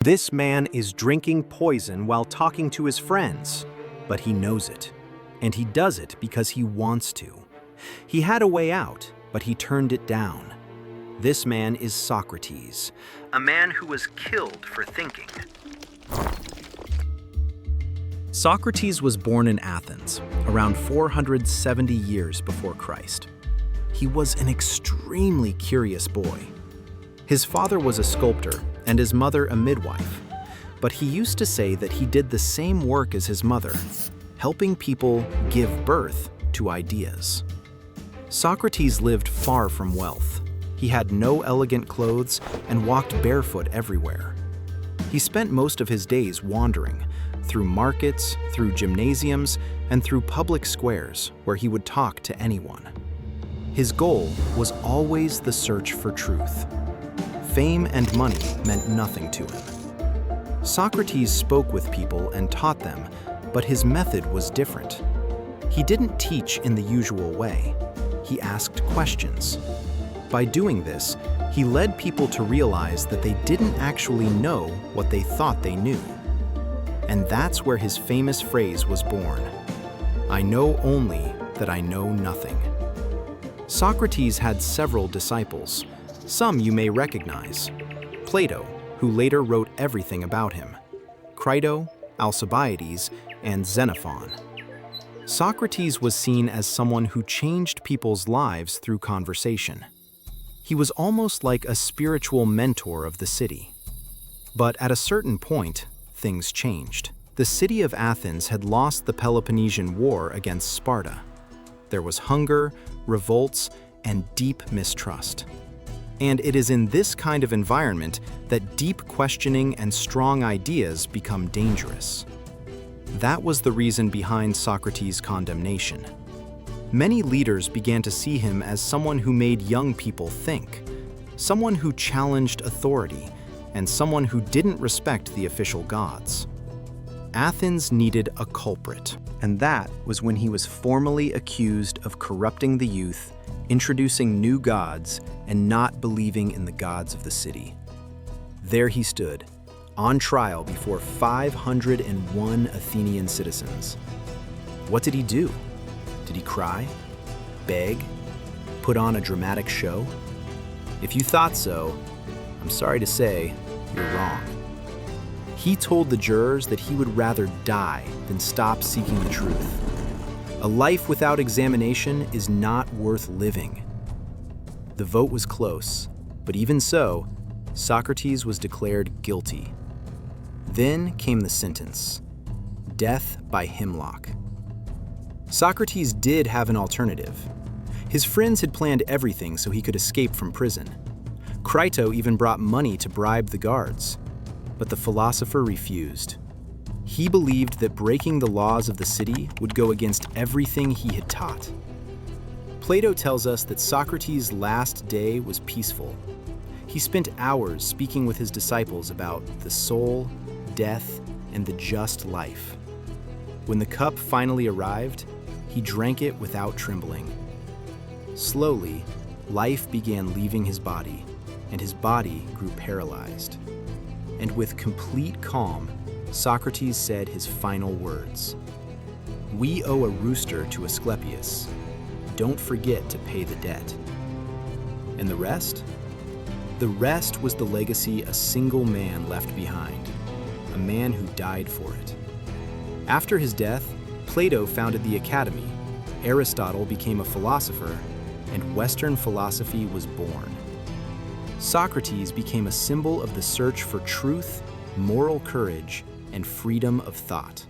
This man is drinking poison while talking to his friends, but he knows it, and he does it because he wants to. He had a way out, but he turned it down. This man is Socrates, a man who was killed for thinking. Socrates was born in Athens, around 470 years before Christ. He was an extremely curious boy. His father was a sculptor and his mother a midwife, but he used to say that he did the same work as his mother, helping people give birth to ideas. Socrates lived far from wealth. He had no elegant clothes and walked barefoot everywhere. He spent most of his days wandering, through markets, through gymnasiums, and through public squares where he would talk to anyone. His goal was always the search for truth. Fame and money meant nothing to him. Socrates spoke with people and taught them, but his method was different. He didn't teach in the usual way. He asked questions. By doing this, he led people to realize that they didn't actually know what they thought they knew. And that's where his famous phrase was born: "I know only that I know nothing." Socrates had several disciples. Some you may recognize: Plato, who later wrote everything about him, Crito, Alcibiades, and Xenophon. Socrates was seen as someone who changed people's lives through conversation. He was almost like a spiritual mentor of the city. But at a certain point, things changed. The city of Athens had lost the Peloponnesian War against Sparta. There was hunger, revolts, and deep mistrust. And it is in this kind of environment that deep questioning and strong ideas become dangerous. That was the reason behind Socrates' condemnation. Many leaders began to see him as someone who made young people think, someone who challenged authority, and someone who didn't respect the official gods. Athens needed a culprit, and that was when he was formally accused of corrupting the youth, introducing new gods, and not believing in the gods of the city. There he stood, on trial before 501 Athenian citizens. What did he do? Did he cry? Beg? Put on a dramatic show? If you thought so, I'm sorry to say, you're wrong. He told the jurors that he would rather die than stop seeking the truth. A life without examination is not worth living. The vote was close, but even so, Socrates was declared guilty. Then came the sentence: death by hemlock. Socrates did have an alternative. His friends had planned everything so he could escape from prison. Crito even brought money to bribe the guards, but the philosopher refused. He believed that breaking the laws of the city would go against everything he had taught. Plato tells us that Socrates' last day was peaceful. He spent hours speaking with his disciples about the soul, death, and the just life. When the cup finally arrived, he drank it without trembling. Slowly, life began leaving his body, and his body grew paralyzed. And with complete calm, Socrates said his final words: "We owe a rooster to Asclepius. Don't forget to pay the debt." And the rest? The rest was the legacy a single man left behind, a man who died for it. After his death, Plato founded the Academy, Aristotle became a philosopher, and Western philosophy was born. Socrates became a symbol of the search for truth, moral courage, and freedom of thought.